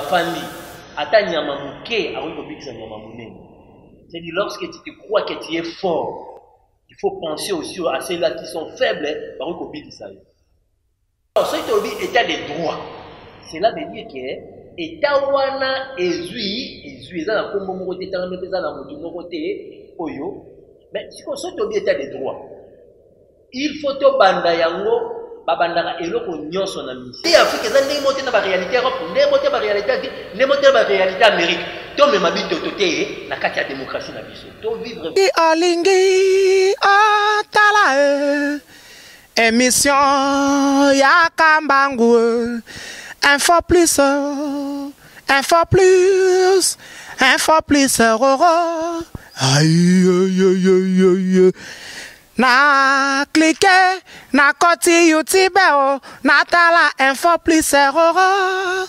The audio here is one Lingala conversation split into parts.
bafandi ata nyama muke akobikisa nyama munene. C'est-à-dire lorsque tu te crois que tu es fort, il faut penser aussi à ceux-là qui sont faibles bakobikisa yo. Alors ce qui est état de droit, cela veut dire que état wana ezui eza na kombo moko te tanga mepeza na motu moko te oyo. Mais si on saute au état de droit, il faut to banda yango babandaka eloko nyonso na misi. Et Afrique eza ndenge mote na ba réalité Europe, ndenge mote ba réalité Asie, ndenge mote ba réalité Amérique. To mema bito toté na kati ya démocratie na biso. To vivre Alingi atala émission ya Kambangu. Info plus, roro. Aïe, aïe, aïe, aïe, aïe. Na cliquer, na koti YouTube, na tala info plus, roro.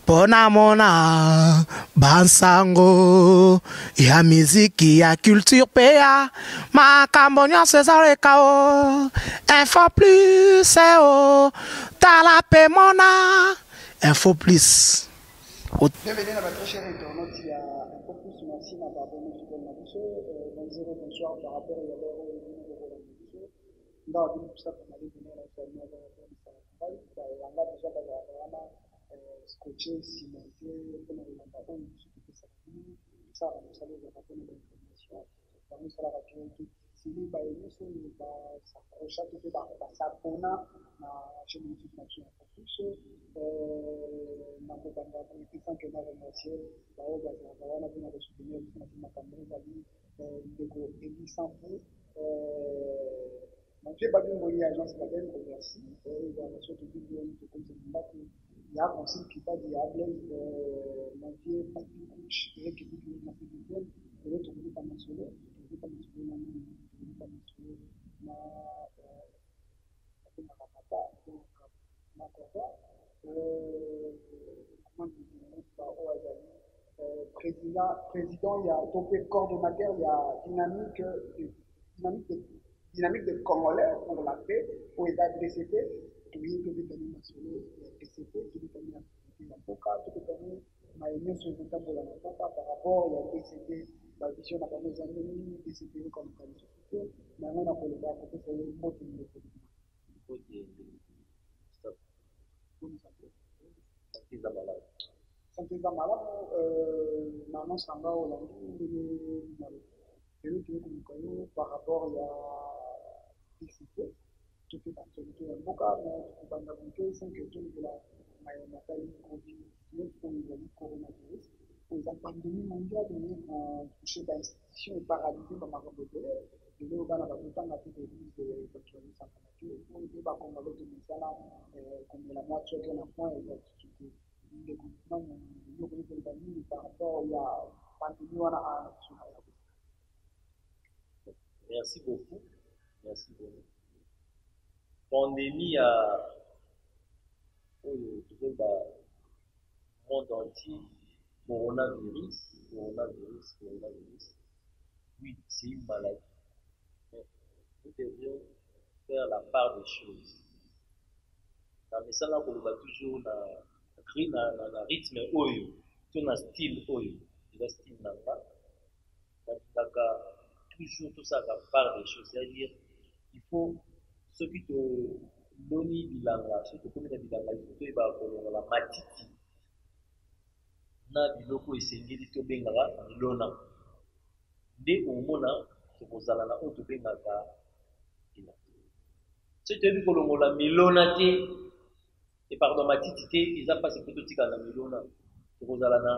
Pona mona bansango ya miziki ya culture pea makambo nyonso ezaleka o info plus tala pe mona info plus. Bienvenue à votre cher internaute, il y a un peu plus merci à abonné sur le Nabiso. Bonjour et bonsoir par rapport à l'heure où nous avons la Nabiso. Là, tout ça, on a dit que nous avons fait un travail. On a déjà vraiment scotché, cimenté, comme on l'a dit, ça, on a salé les rapports d'information. Parmi ça, la radio, si nous avons s'approcher, tout est dans sa pona, na chaîne YouTube Nature un peu plus. Na kubanda kuipisa kena remercier bao bazana kuna kusubiri kuna makamera bali ndeko Elisambu na pia bado ngoni agence baden merci dans la sorte de vidéo de contenu il y a un site qui pas diable na pia papi couch et qui dit na vidéo et l'autre dit pas mentionné na papa donc na quoi président, il y a topé coordonnateur, il y a dynamique de Congolais pour la paix, pour l'État DCP, qui est devenu national DCP, qui est devenu la POCA, qui est devenu ma union sur le temps pour la POCA par rapport à DCP, la vision de nos amis, DCP comme société, mais on a pour le faire, c'est une autre santé za malamu maman sanga olandi le qui est connu par rapport à discipline qui fait l'actualité en boca mais pendant que c'est que tout de la maladie Covid-19 pour le coronavirus pour la pandémie mondiale on touché par institution et paralysé par ma robotée et le bana ba tanga tout de l'actualité santé pour le débat comme l'autre misala comme la moitié de la point et par rapport à la pandémie. Merci beaucoup. Merci beaucoup. Pandémie à monde entier, coronavirus. Oui, c'est une maladie. Mais nous devrions faire la part des choses. Mais ça, là, on va toujours na rythme oyo, na style oyo, na style nanga, toujours tout ça la part des choses, c'est-à-dire il faut ceux qui te donnent bilanga, ceux qui te donnent bilanga, il faut que la matiti na biloko esengeli to bengaka milona nde omona tokozala na oyo tobengaka ina soki toyebi kolongola milona te et pardon matiti te eza mpasi mpe totika na milona tokozala na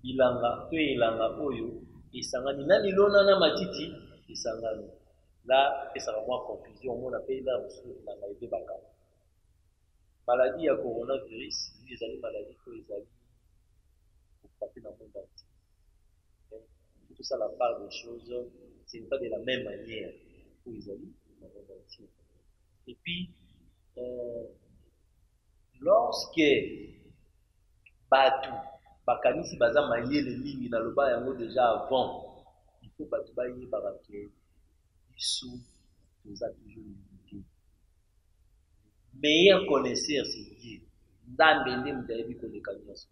bilanga to elanga oyo esangani na milona na matiti esangani la epesaka mwa confusion omona mpe na mosusu bilanga ebebaka maladie ya coronavirus ezali maladie oyo ezali frappé dans le monde entier. Tout ça, la part des choses, ce n'est pas de la même manière pour les amis dans le monde entier. Et puis, lorsque Batu, Bakanisi Baza Maye le Mingi dans le bas yango déjà avant, il faut Batu Baye Barake, Issou, tout ça toujours limité. Meilleur connaisseur, c'est Dieu. Ndambe Ndem Daebi Konekanyos.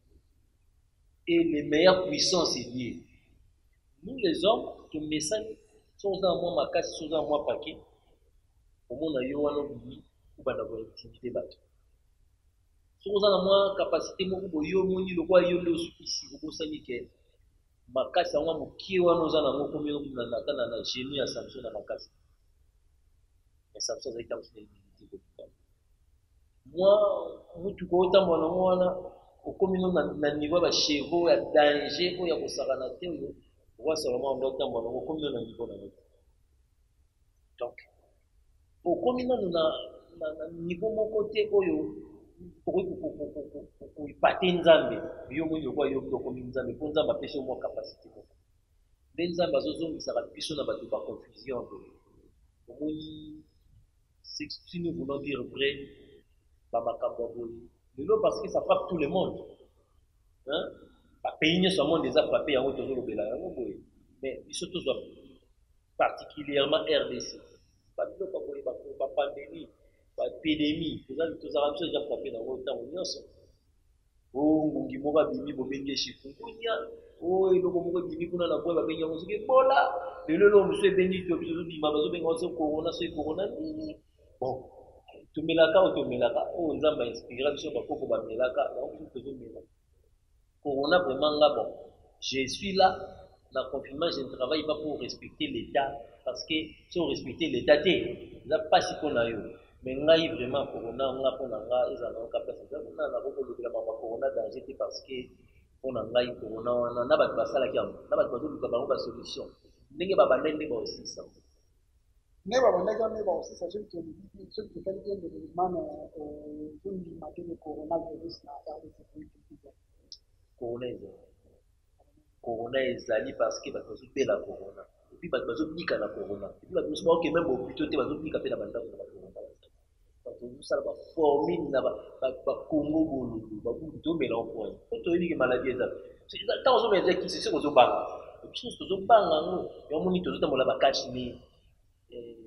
et les meilleures puissances liées. Nous les hommes, tu mets ça, sans un mois ma casse, sans un mois paquet, au monde a eu un homme ou pas d'avoir intimidé bateau. Sans un mois capacité, mon yo moni le roi yo le ici, vous savez que ma casse a un qui ou un aux années, comme yo na génie à Samson à ma casse. Mais Samson a été en intimidé. Moi, tu vois autant mon au commun na niveau ba chevaux ya danger ko ya kosakana te yo wa seulement on doit tambola au commun na niveau na donc au commun na niveau mon côté oyo pour ipate nzambe yo mo yo kwa yo ko commun nzambe pour nzamba pesa mo capacité ko ben nzamba zozo misaka biso na bato ba confusion omoni si nous voulons dire vrai ba makambo boyi parce que ça frappe tout le monde. Hein? Pays ne sont déjà frappés en haut de la mais ils sont tous particulièrement RDC. Pas pandémie, pas épidémie. Tous les Arabes sont déjà frappés dans le temps où ils sont. Oh, Mungimora Bimi, Bobenge Chifunya. Oh, il y a beaucoup de Bimi pour la voix, Benya Moussé, Bola. Le long, monsieur Benito, Bimabazo, Bengazo, Corona, c'est Corona. Bon. Tu mets la carte ou tu mets la carte, on a inspiré sur le coco, on met la carte, donc tu peux mettre. Corona vraiment là, bon, je suis là, dans le confinement, je ne travaille pas pour respecter l'État, parce que si on respecte l'État, là, pas si qu'on a eu. Mais là, vraiment, Corona, on a pour l'anga, ils en ont capacité, on a beaucoup Corona danger parce que on a eu Corona, on a pas de ça là qui a, on a pas de solution. N'est pas de aussi ça. Neba boneka neba aussi ça juste ce qui fait bien de l'événement pour limiter le coronavirus na RDC. Corona ezali parce que bato bazobela corona et puis bato bazobika na corona et puis bato mosusu que même hôpitaux te bazobika mpe na bandako na bacorona bato bosala baformine na bakongo bololo babutomela mpoye po toyebi ke maladi eza ntango ozomela eza kisi soki ozobanga biso tozobanga yango yomoni tozotambola bakashmir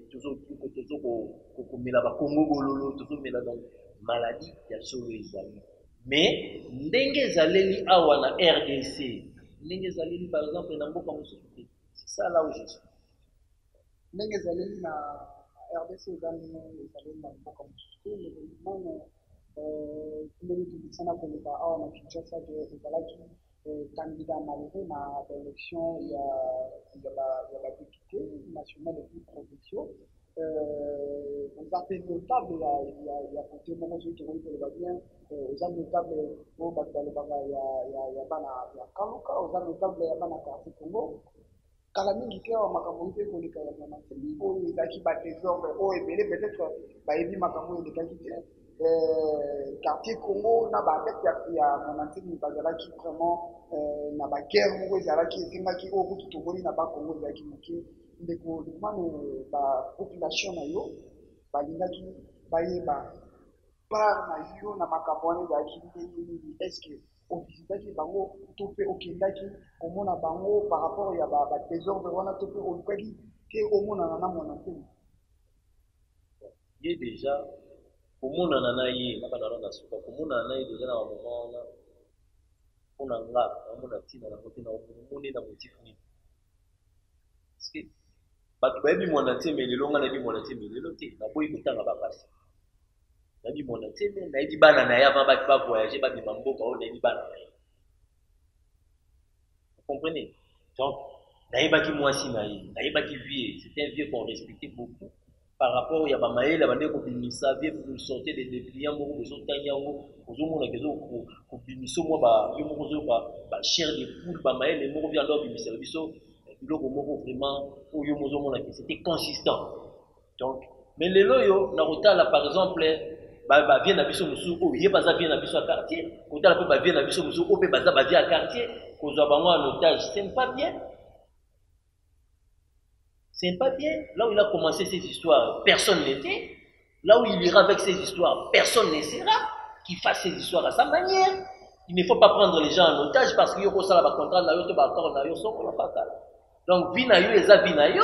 tozokomela bakongo bololo tozomela donc maladie ya solo ezali mais ndenge ezaleli awa na RDC ndenge ezaleli par exemple na mboka mosusu te c'est ça là où je suis ndenge ezaleli na RDC ezaleli na mboka mosusu te évidemment ndenge tobisana koleka awa na Kinshasa ezalaki candidat malheureux na élection il y a la député nationale de plus provinciaux aux appels notables il y a côté moment ceux qui vont le bien aux appels notables au Batalobanga il y a bana ya Kaluka aux appels notables il y a bana Quartier Congo kala mingi ke wa makambo mpe koleka ya mama teli oyo ezaki ba trésor oyo ebele peut-être bayebi makambo elekaki te Quartier Congo na ba tête ya monantini bazalaki vraiment na ba guerre moko ezalaki esengaki oyo kutu toboni na ba Congo ezalaki moke ndeko limano ba population na yo balingaki bayeba par na yo na makambo wana ezalaki ndenge est-ce que ovisitaki bango to mpe okendaki komona bango par rapport ya ba trésor wana to mpe olukaki ke omonana na monantini ye déjà komonana na ye na banana na suka komonana na ye déjà na bamoma wana mpona nga namona ntina nango te na omoni na motif nini parce que bato bayebi mwana ntieme lelo nga nayebi mwana ntieme lelo te naboyi kotanga bapasi nayebi mwana ntieme nayebi bana na ye avant baki bavoyage babima mboka oyo nayebi bana na ye vous comprenez donc nayebaki mwasi na ye nayebaki vie c'était un vieux qu'on respectait beaucoup par rapport ya bamayele bande kobimisa vie pour sortir des dépliants moko bozotanga yango ozomona kezo kobimisa mwa yo moko ozoyoka chair de poule bamayele moko via ndo bimisela biso biloko moko vraiment oyo mozomona ke c'était consistant donc mais lelo yo na kotala par exemple bavie na biso mosusu oyo ye baza vie na biso ya quartier kotala mpe bavie na biso mosusu oyo mpe baza bavie ya quartier kozwa bango en otage c'est pas bien. C'est pas bien. Là où il a commencé ces histoires, personne n'était. Là où il ira avec ces histoires, personne ne sera. Qu'il fasse ces histoires à sa manière. Il ne faut pas prendre les gens en otage parce qu'il y a un contrat, donc, vie na yo, eza vie na yo,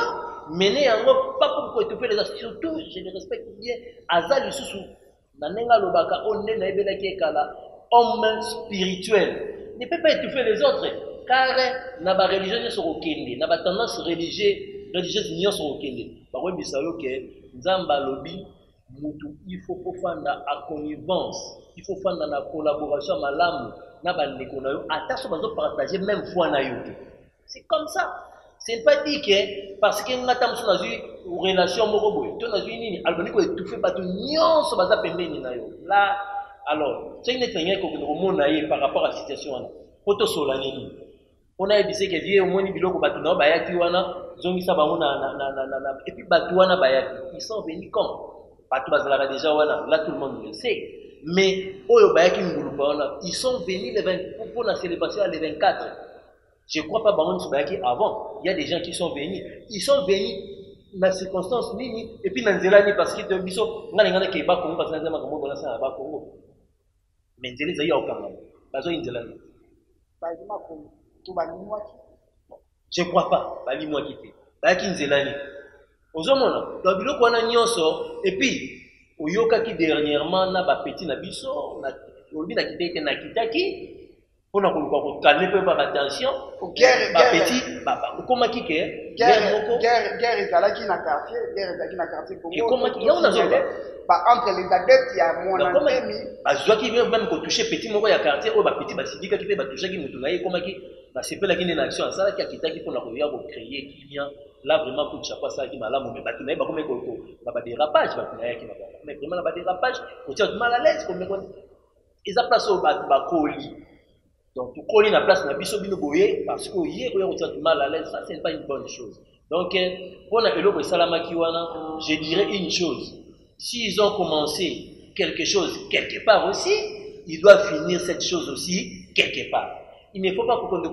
mener en gros, pas pour étouffer les actions. Surtout, je les respecte bien. Azal Isusu, nanenga lobaka, on est na ebela kekala, homme spirituel. ne peut pas étouffer les autres. Car na ba religion nyonso kokende, na ba tendance religieuse nyonso kokende. Bakoyebisa yo ke Nzambe alobi mutu il faut kofanda à connivence, il faut fanda na collaboration malamu na bandeko na yo ata so bazo partager même foi na yo. C'est comme ça. C'est pas dit que parce que ngata musu na zui relation moko boye, to na zui nini albani ko étouffer bato nyonso baza pembeni na yo. Là alors, c'est une étrange ko mona ye par rapport à la situation wana. Poto solanini. On a dit que vieux au moins biloko bato na bayaki wana zongisa bango na et puis bato wana bayaki. Ils sont venus comme bato bazalaka déjà wana, là tout le monde le sait. Mais oyo bayaki ngulupa wana, ils sont venus le 20 pour la célébration le 24. Je crois pas bango nso bayaki avant. Il y a des gens qui sont venus. Ils sont venus dans circonstances nini et puis dans nzela ni parce que de biso ngana ke ba Congo parce que nzema Congo bona sa ba Congo. Mais nzela za ya okanga. Bazo nzela ni. Bazima ko to balimwa ki. Je crois pas balimwa kité. Bayaki nzela ni. Ozomona, do biloko wana nyonso et puis oyoka ki dernièrement na ba petit na biso na olobi na kiteke na kitaki. On a voulu calmer peu par attention. Guerre petit, comment qui est guerre ezalaki na quartier, Congo. Comment il y a on a entre les adeptes il y a mon ami. Bazwa qui veut même ko toucher petit moko ya quartier o ba petit ba sindika qui peut ba toucher qui mutu na ye comment qui ba sepela qui na action ça qui a kitaki pour la koya ko créer qui vient là vraiment pour chaque fois ça qui malamu mais ba tu na ba comme ko ba dérapage ba tu na ye qui ba mais vraiment ba dérapage ko tu mal à l'aise comme ils a place au ba koli. Donc, tout coller la place, parce que hier, on a du mal à l'aise, ça, c'est pas une bonne chose. Donc, pour la Elo Salama Kiwana, je dirais une chose. S'ils ont commencé quelque chose quelque part aussi, ils doivent finir cette chose aussi quelque part. Il ne faut pas qu'on ait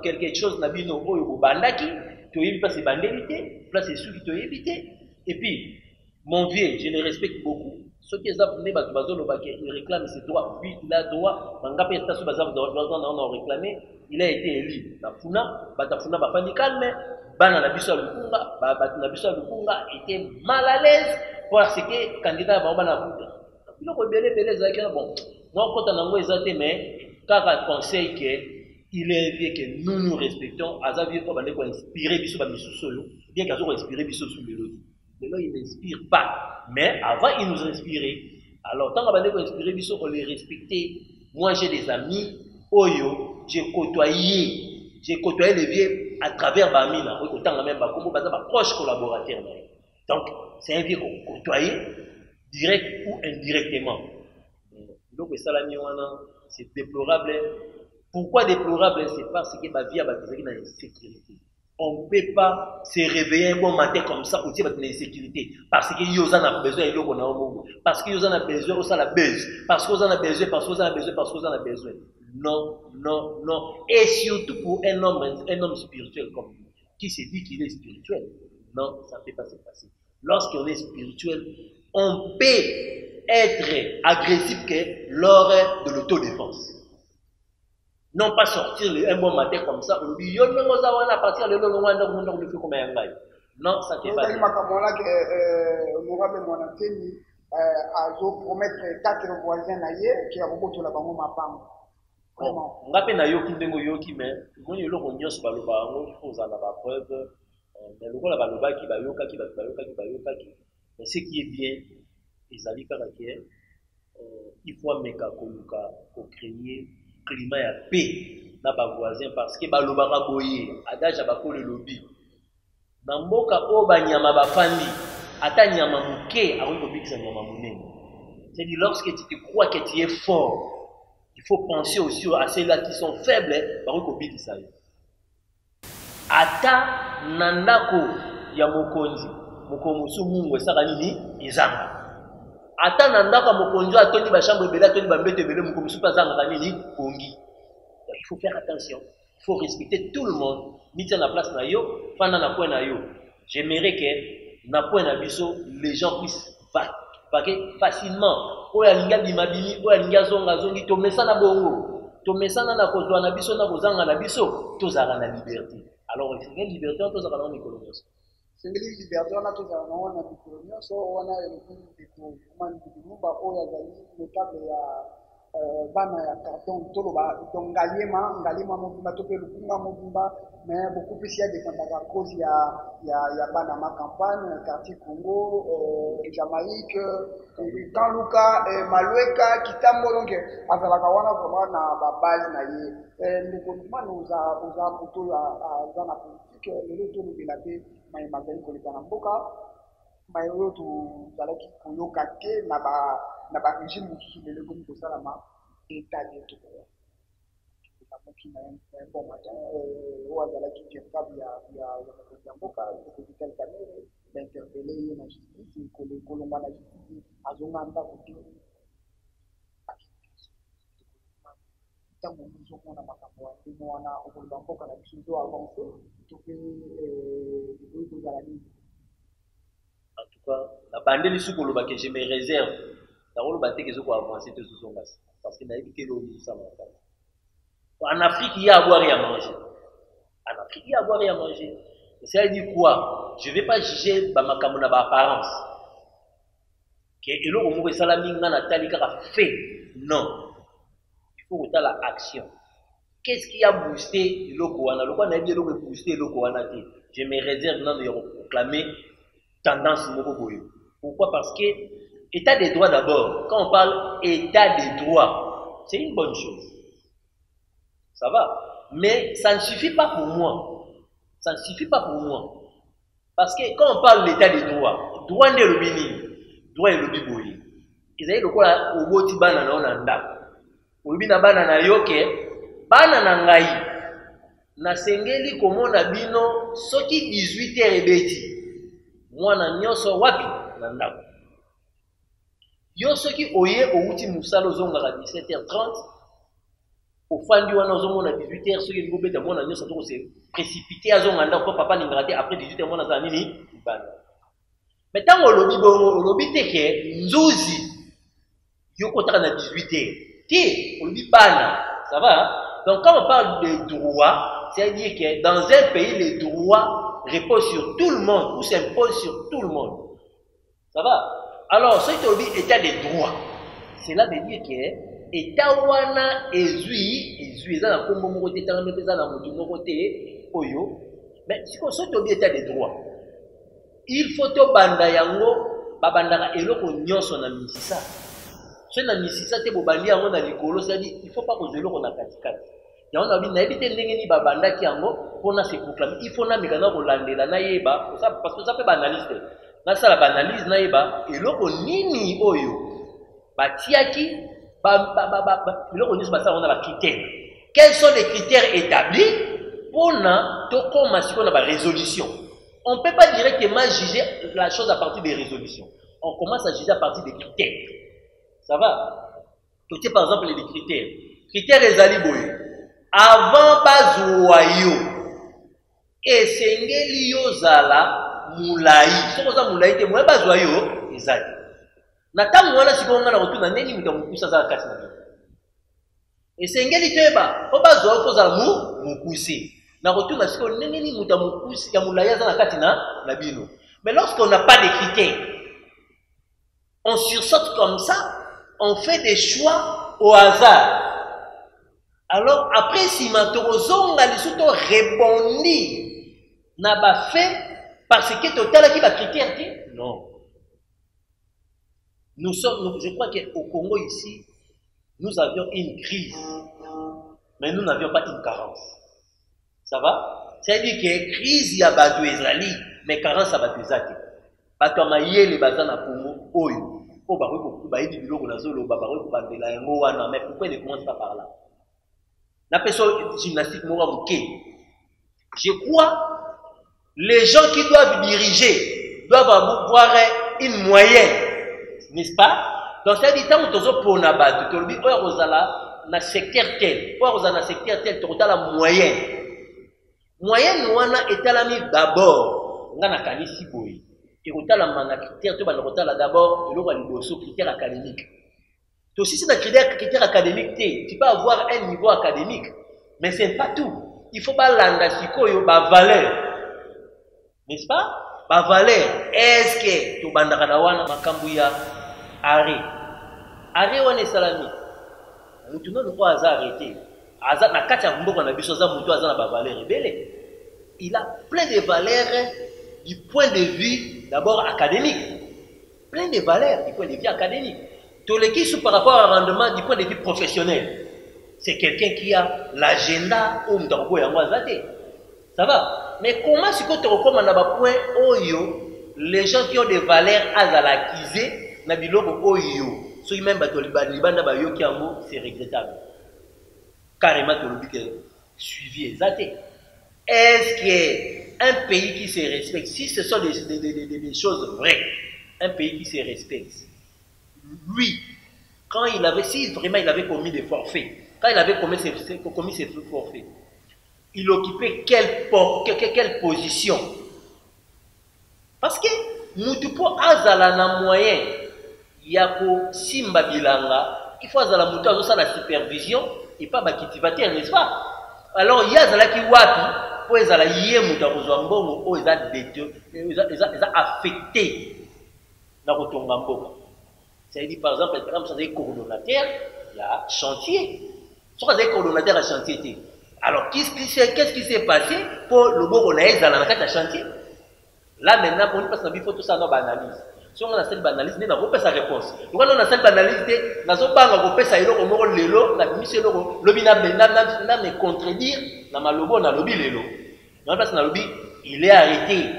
quelque chose, Nabino, ou Bandaki, tu as place bandélité, place ceux qui t'ont évité. Et puis, mon vieux, je le respecte beaucoup. Ceux qui ils réclament ses droits. Oui, il a droit. Il a été élu. Était mal à l'aise parce que candidat bon, moi, quand on a mais car un conseil qu'il est bien que nous nous respectons, à Xavier pour inspirer bien qu'à inspirer mais là, il n'inspire pas. Mais avant, il nous inspirait. Alors, tant qu'on a inspiré, on les respectait. Moi, j'ai des amis, Oyo, j'ai côtoyé les vieux à travers Bamina. Autant même Bakombo, proche collaborateur. Donc, c'est un vieux qu'on côtoyait, direct ou indirectement. Donc, c'est déplorable. Pourquoi déplorable? C'est parce que ma vie a été dans l'insécurité. On ne peut pas se réveiller un bon matin comme ça pour dire que l'insécurité. Parce que Yosan a besoin et qu'on a au monde. Parce que Yosan a besoin, on a besoin. Parce qu'on a besoin, parce qu'on a besoin, parce qu'on a besoin. Non, non, non. Et surtout pour un homme spirituel comme lui, qui se dit qu'il est spirituel. Non, ça ne peut pas se passer. Lorsqu'on est spirituel, on peut être agressif que lors de l'autodéfense. Non pas sortir un bon matin comme ça, on dit, non, ça va partir le long, on fait comme un gars. Non, ça ne fait pas. Honorable Monateni a promettre 4 voisins qui a remonté la banque Mapam. Vraiment. On rappelle Nayoki Dengo Yoki, mais moi, il y a l'eau, il faut en avoir preuve. Mais le rôle là-bas, qui va yoka, mais ce qui est bien, les alliés caractères, il faut mettre pour créer climat ya paix na ba voisin parce que ba lobaka boye adage ba ko le lobby na mboka o ba nyama ba fandi ata nyama muke ako bikisa nyama munene. C'est dit lorsque tu te crois que tu es fort, il faut penser aussi à ceux-là qui sont faibles ba ko bikisa yo. Ata nandako ya mokonzi mukomusu mungu esaka nini ezanga. Ata nandaka mokonzo atoni ba chambre bela atoni ba mbete bele mukomusu pa zanga nini kongi. Il faut faire attention. Il faut respecter tout le monde. Miti na place na yo, fana na point na yo. J'aimerais que na point na biso les gens puissent vaquer facilement. Oya linga bimabini, oya linga zonga zongi to mesana bongo. To mesana na kozwa na biso na kozanga na biso, tozala na liberté. Alors il y a une liberté tozala na économie. C'est une liberté on a tozala na économie so on a le de ko man de ba oya zali notable ya bana ya carton toloba donc ngaliema mobimba to pe lukunga mobimba mais beaucoup plus ya défendaka cause ya bana ma campagne quartier Congo Jamaïque quand Luka Malweka Kitambo donc azalaka wana vraiment na ba base na ye ndeko mano uza moto za na politique lelo to lobela te mai mazali koleka na mboka mai oyo tozalaki koyoka te na ba régime mosusu lelo komi kosalama état de tout qui n'a un bon matin ou azalaki capable ya mboka kokital kamere d'interpeller na justice kolomba na justice azonga ndako te ntango ozomona makambo ya ndenge wana okoloba mboka na biso ezo avance to mpe ekoki kozala nini. En tout cas, la bandeli sukoloba que je me réserve nakoloba te kezo koavancer te sozonga parce que nayebi ke lobisa makasi. En Afrique, il y a à boire et à manger. En Afrique, il y a à boire et à manger. Et ça veut dire quoi? Je ne vais pas juger ma apparence. Que elo omo salami ngana talika fait. Non. Il faut que la action. Qu'est-ce qui a boosté le Koana? Le Koana a bien boosté le Koana. Je me réserve non de proclamer tendance Mokoboyo. Pourquoi? Parce que état des droits d'abord. Quand on parle état des droits, c'est une bonne chose. Ça va. Mais ça ne suffit pas pour moi. Ça ne suffit pas pour moi. Parce que quand on parle de l'état des droits, droit n'est le bini, droit est le biboyi. Ils avaient le quoi au mot tibana na onanda. Au bina bana na yoke, bana na ngai. Na sengeli komona bino soki 18h ebeti. Mwana nyoso wapi na ndako. Yo soki oye outi musalo zonga 17h30. Au fandi wana ozomona 18h soki ngobeta mwana nyoso toko se précipiter azonganda ko papa ningrate après 18h mwana za nini bana. Mais tant olobi bongo olobi teke nzuzi yoko taka na 18h. Ti olobi bana, ça va? Donc quand on parle de droits, c'est-à-dire que dans un pays les droits reposent sur tout le monde ou s'imposent sur tout le monde. Ça va? Alors ce qui olobi état des droits, cela veut dire que état wana ezui eza na kombo moko te tanga mpe eza na motu moko te oyo mais siko so tobi état des droits il faut to banda yango babandaka eloko nyonso na misisa so na misisa te bobandi yango na likolo c'est-à-dire il faut pas kozwa eloko na katikati yango na bino nayebi te ndenge nini babandaki yango mpona se proclamer il faut nameka na kolandela nayeba parce que ça peut banaliste nasala banalise nayeba eloko nini oyo batiaki quels sont les critères établis pour la résolution? On ne peut pas directement juger la chose à partir des résolutions. On commence à juger à partir des critères. Ça va? Tu sais par exemple les critères. Critères les aliboy. Avant Bazuayo. Et Sengeli Yozala Moulaï. Ce qu'on a Moulaï, c'est moi Bazuayo. Exact. Natango wana sikonga na rotuna neni mutamukusa za kasi na bino. Esengeli teba obazo okoza mukusi. Na rotuna siko neni mutamukusi ya mulaya za na kati na bino. Mais lorsqu'on n'a pas de critères, on sursaute comme ça, on fait des choix au hasard. Alors après si matorozonga lisuto rebondi na ba fait parce que total qui va critère ti non. Nous sommes, je crois qu'au Congo ici, nous avions une crise, mais nous n'avions pas une carence. Ça va? C'est-à-dire que crise, il y a Badou Israëli, mais carence, ça va te zate. Bato amaye les bazans à Congo, oyo. Oh, bah, oui, bah, il dit, biloko na zolo, bah, oui, bah, de la yango wana, mais pourquoi il ne commence pas par là? La personne gymnastique moura mouké. Je crois, les gens qui doivent diriger doivent avoir une moyenne. N'est-ce pas? Donc, ça dit, tant que tu as pour nabat, tu as dit, oh, na secteur tel, oh, na secteur tel, tu as la moyenne. Moyenne, nous avons mis d'abord, on a kanisi boy. Et on a la critère, tu as d'abord, tu as critère académique. Tu aussi, c'est un critère académique, tu peux avoir un niveau académique, mais ce n'est pas tout. Il faut pas l'andasiko, il y a valeur. N'est-ce pas? Ba valeur, est-ce que tu bandakana wana makambuya arrêt wana salami mutu non ko aza arrêté aza na kati ya mboka na biso aza mutu aza na ba valeur ebele. Il a plein de valeurs du point de vue d'abord académique. Plein de valeurs du point de vue académique. Toleki sous par rapport au rendement du point de vue professionnel. C'est quelqu'un qui a l'agenda au Mdako Yangwazate. Ça va? Mais comment est-ce que tu recommandes à point Oyo, les gens qui ont des valeurs à l'acquiser, na biloko Oyo, ceux même Libanda Bayo Kiango, c'est regrettable. Carrément, tu le suivi exacté. Est-ce qu'un pays qui se respecte, si ce sont des choses vraies, un pays qui se respecte, lui, quand il avait, si vraiment il avait commis des forfaits, quand il avait commis ses forfaits, il occupait quelle position? Parce que Mutupo Azala na moyen, Yako Simba Bilanga, il faut Azala Mutu Azosa la supervision et pas Bakitivateur, n'est-ce pas? Alors, il y a Azala qui wapi. Ils ont affecté dans le c'est-à-dire, par exemple, si vous êtes coordonnateur, il y a chantier. Si vous êtes coordonnateur à chantier, alors qu'est-ce qui s'est passé pour le beau dans la chantier? Là, maintenant, pour nous, parce qu'il faut tout ça dans l'analyse. Si on a cette analyse, on n'a pas sa réponse. Donc, on a cette analyse, on n'a pas sa réponse, on a l'élo, la mission, l'objet n'a pas contredire, dans ma lobo, on a l'objet l'élo. Dans la place, on a l'objet, il est arrêté.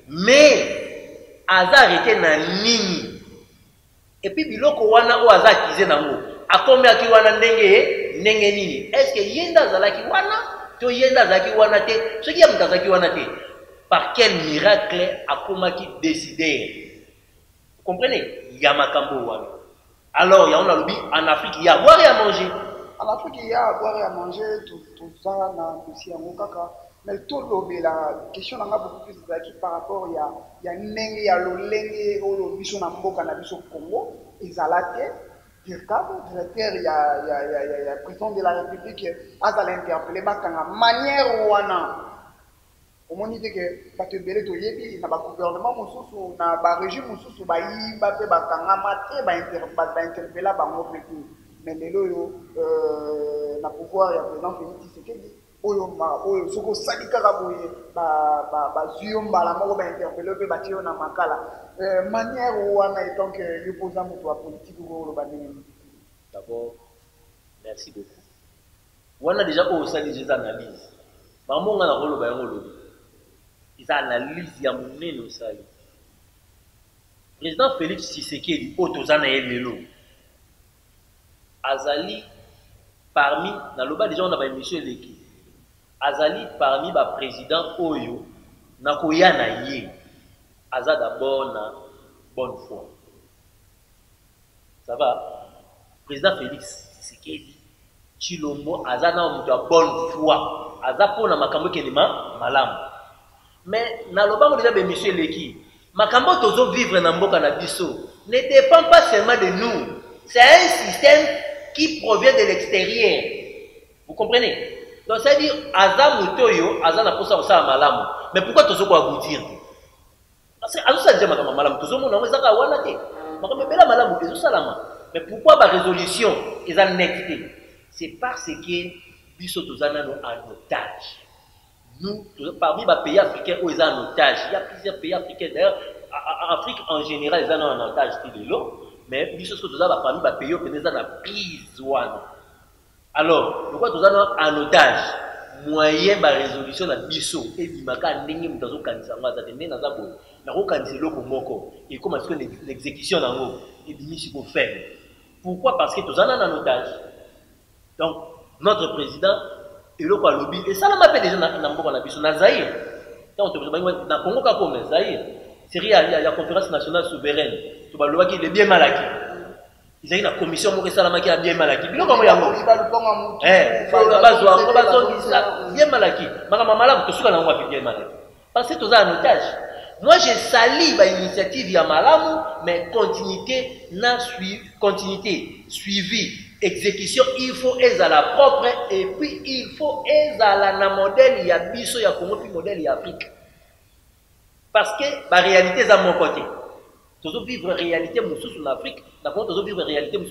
Mais, Aza arrêté na nini. Et puis, biloko wana o Aza kize nango. A combien ki wana ndenge nini. Est-ce que yenda zalaki wana? To yenda zalaki wana te. Ce qui a mutazaki wana te. Par quel miracle a komaki décidé? Vous comprenez? Il y a Makambo wana. Alors, il y a on a l'objet, en Afrique, il y a à boire et à manger. En Afrique, il y a à boire et à manger, tout ça, dans le dossier en Kaka. Mais tout le la question n'a beaucoup plus d'acquis par rapport il y a Nenge, il y a l'Olenge, le Bichon Namboka, le Bichon Congo, ils ont la tête, directeur, il y a le président de la République, à l'interpeller, la manière où on a. Au moment où il y a un gouvernement, un régime, mais les loyaux, le pouvoir, il y a le président Félix Tshisekedi. Oyo soko salika kaboye ba zuyomba la moko ba interpeller pe batio na makala manière wana étant que l'opposant moto politique ou le banene. D'abord, merci beaucoup. Wana déjà au sein des analyses. Ba monga na rolo ba yango ils analysent ya munene osali. Président Félix Tshisekedi otozana yelelo. Azali parmi na loba déjà on a ba émission l'équipe. Azali parmi les présidents Oyo, Nakoya na ye, Aza d'abord na bonne foi. Ça va? Président Félix Tshisekedi, Chilombo, Aza na bonne foi. Aza pour na makambo kelima malam. Mais na loba déjà be monsieur Leki, makambo tozo vivre na mboka na biso ne dépend pas seulement de nous. C'est un système qui provient de l'extérieur. Vous comprenez? Donc, c'est-à-dire, Aza Mutoyo, Aza n'a pas ça au malamu. Mais pourquoi tu as aboutir? Mais pourquoi la résolution est en netteté? C'est parce que nous sommes en otage. Nous, parmi les pays africains où ils sont en otage, il y a plusieurs pays africains, d'ailleurs, en Afrique en général, ils sont en otage, mais nous sommes parmi les pays où ils sont en prise. Alors, pourquoi nous avons en otage moyen de résolution de biso et du maca n'engue mutazo kanisa ngata tene na zabo na ko kanisa loko moko et comment est-ce que l'exécution nango et bimisi ko faire? Pourquoi? Parce que nous avons en otage. Donc notre président et le quoi lobby et ça l'a mappé déjà na mboka na biso na Zaïre. Quand on te na Congo ka comme Zaïre, c'est il y a la conférence nationale souveraine. Tu vas le voir qu'il est bien mal acquis. Ils ont une commission pour que ça la bien mal acquis. Bien mal acquis. Parce que tout ça en otage. Moi, je salis l'initiative ya malamu, mais continuité, suivi, exécution, il faut être à la propre, et puis il faut être à la modèle, il y a biso, il y a Congo, puis modèle, il y a Afrique. Parce que la réalité est à mon côté. Nous vivre la réalité en Afrique, nous vivre la réalité, nous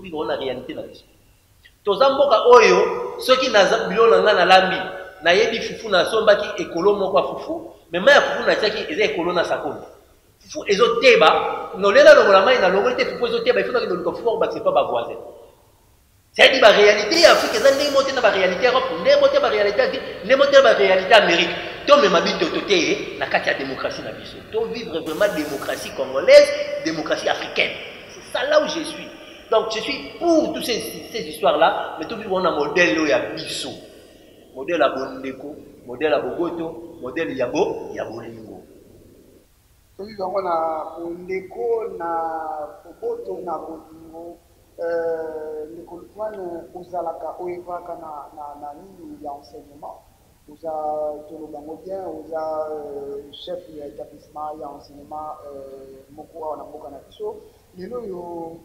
vivre la réalité dans tozamboka oyo soki naza bilolo nga na lambi nayebi fufu na sombaki ekolo moko fufu mais ma ya fufu na tiaki eza ekolo na sakomi fufu ezoteba nolela longola mai na longoli te fufu ezoteba il faut que ndoluka fufu ba c'est pas ba voisin c'est dit ba réalité ya Afrique eza ndenge mote na ba réalité Europe ndenge mote ba réalité Asie ndenge mote ba réalité Amérique to me mabito toté na kati ya démocratie na biso to vivre vraiment démocratie congolaise démocratie africaine c'est ça là où je suis. Donc je suis pour toutes ces histoires-là, mais tout le monde a un modèle où il y a Bisso, modèle à Bondeko, modèle à Bogoto, modèle Yabo, Yabolingo. Tout le monde a Bondeko, na Bogoto, na Bolingo. Les colons aux alaka oeva na ligne de enseignement, aux a Tolobango bien, aux a chef d'établissement et enseignement Moko na Moka na Bisso. Les lots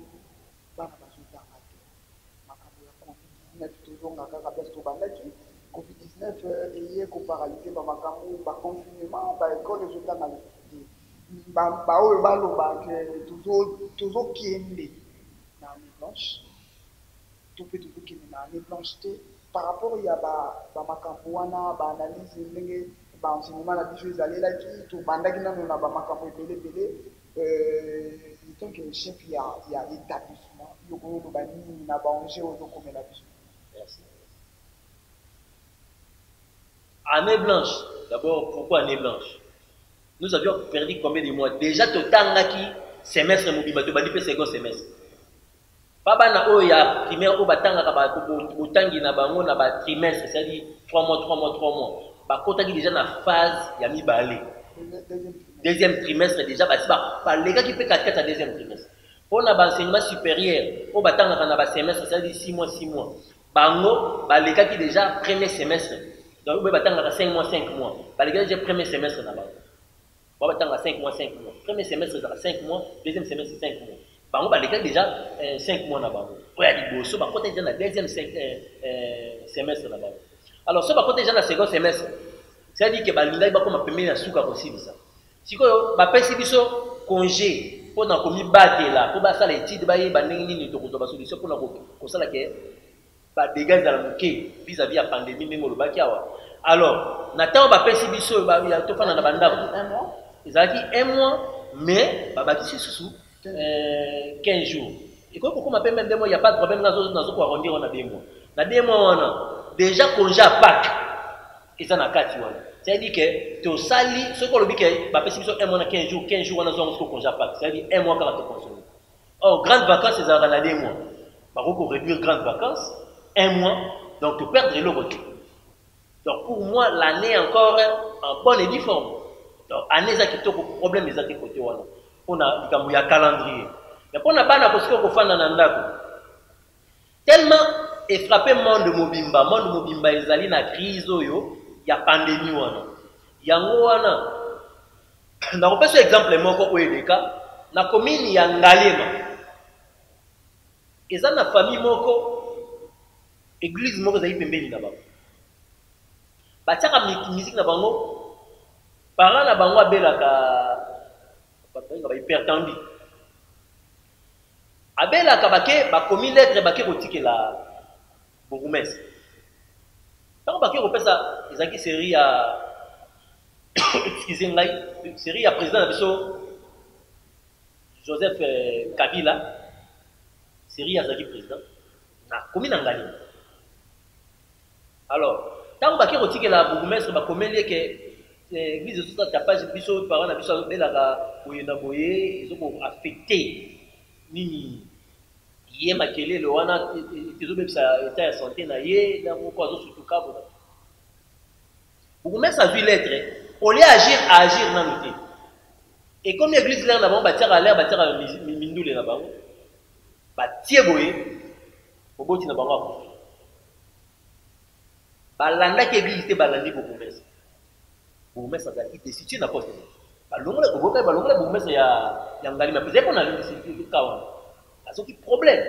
COVID-19 toujours ngaka parce que bandaki COVID-19 eye ko paralyser ba makambo ba confinement ba école ezota na ba oyo baloba que toujours kende na année blanche tout peut toujours kende na année blanche par rapport ya ba makambo wana ba analyse ndenge ba enseignement na biso ezalelaki to bandaki nano na ba makambo ebele tant que le chef il y a établissement il y a bani na banger au comme la biso. Merci. Année blanche. D'abord, pourquoi année blanche? Nous avions perdu combien de mois? Déjà totangaki semestre mobimba to bani pe second semestre. Papa na o ya primaire o batanga ka ba botangi na bango na ba trimestre, c'est-à-dire 3 mois. Ba kotaki déjà na phase ya mibale. Deuxième trimestre déjà, les gars qui peuvent 4 à deuxième trimestre. Pour l'enseignement supérieur, on va attendre un semestre, c'est-à-dire 6 mois. Bango, les gars qui déjà premier semestre, donc on va attendre 5 mois. Les gars déjà premier semestre là-bas. On va attendre 5 mois. Premier semestre, 5 mois. Deuxième semestre, 5 mois. Bango, les gars déjà 5 mois là-bas. On va dire, ça va côté déjà dans deuxième semestre là-bas. Alors, ça va côté déjà dans second semestre. C'est-à-dire que les gars vont permettre à souka aussi ça. Si vous avez un congé pour nous battre là, pour faire l'étude, vous avez une solution pour nous dégager dans le vis-à-vis de la pandémie. Alors, Nathan va faire un mois. Ils ont dit 1 mois, mais c'est sous 15 jours. Et comme on m'appelle même 2 mois, il n'y a pas de problème dans ce arrondir, on a 2 mois. Dans 2 mois, on a déjà congé à Pâques. Et ça, on a 4 mois. C'est-à-dire que tu sali, ce qu'on dit que c'est 1 mois, 15 jours, on a besoin de congé à Pâques. C'est-à-dire 1 mois quand tu consommes. Or, grandes vacances, c'est dans 2 mois. Par contre, réduire grandes vacances, 1 mois, donc tu perds le retour. Donc, pour moi, l'année encore en bonne et due forme. Donc, année, ça qui est un problème des autres côtés. On a un calendrier. Mais pour ne pas parce qu'on fait un tellement frappé monde mobimba, ils allaient dans la crise. Il y a pandémie wana yango wana na kopesa exemple moko oyedeka na commune ya Ngalema eza na famille moko église moko zali pembeni na bango batiaka musique na bango parents na bango abelaka ba hypertendu abelaka bake ba commis lettre bake kotikela bourgmestre. Quand on va faire une série à excusez-moi, série à président Joseph Kabila, série à Zaki président, na commune Ngali. Alors, quand on va faire la bourgmestre, va commettre que l'église de toute la page biso parents na biso belaka boyena boye, ils ont affecté nini. Yé makele le wana tezo bebisa état ya santé na yé na moko azo surtout kabo beaucoup ça vu l'être au lieu agir na noté et comme l'église là na bon batiaka l'air batiaka mindule na bango batie boye boboti na bango balanda ke église te balandi beaucoup mais ça zaki te situé na poste balongola koboka balongola beaucoup mais ya ngali mais peut-être qu'on a le kawa. C'est un problème.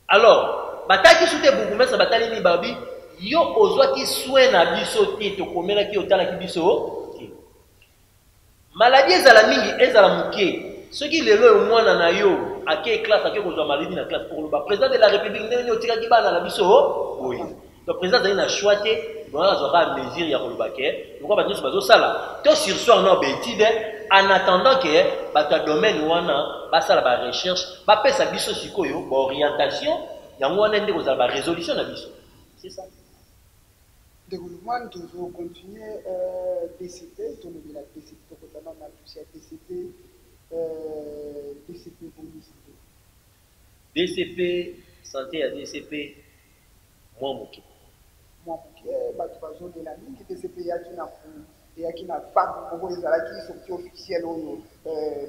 Alors, bataille qui soutient beaucoup, mais ça bataille ni babi, yo ozwa ki soin na biso te to komela ki otala ki biso. Maladie ezala mingi ezala muke. Soki lelo mwana na yo biso ake classe ake kozwa maladi na classe pour le président de la république ndenge otikaki bana na biso oui donc président azali na choix te bon azwaka mesure ya koloba ke pourquoi bato nyonso bazosala to sur soir na baétude en attendant que bato ya domaine wana basala barecherche bapesa biso sikoyo baorientation yango wana nde kozala barésolution na biso c'est ça développement toujours continuer DCP tout le la DCP tokontana na tout ça DCP DCP publicité DCP santé ya DCP moi moke bato bazodela mingi DCP yaki na banque moko ezalaki sorti officielle oyo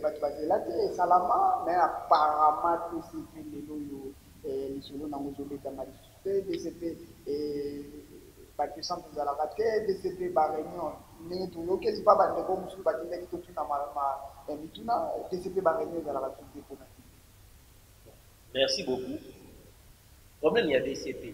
bato bazela te esalama mais apparemment DCP lelo oyo lisolo nango ezobetama lisusu te DCP bato esantre ezalaka te DCP baréunion ndenge toyoki ezi mpa bandeko mosusu bakendaki totuna mituna DCP baréunion ezalaka te mpona merci beaucoup problème ya DCP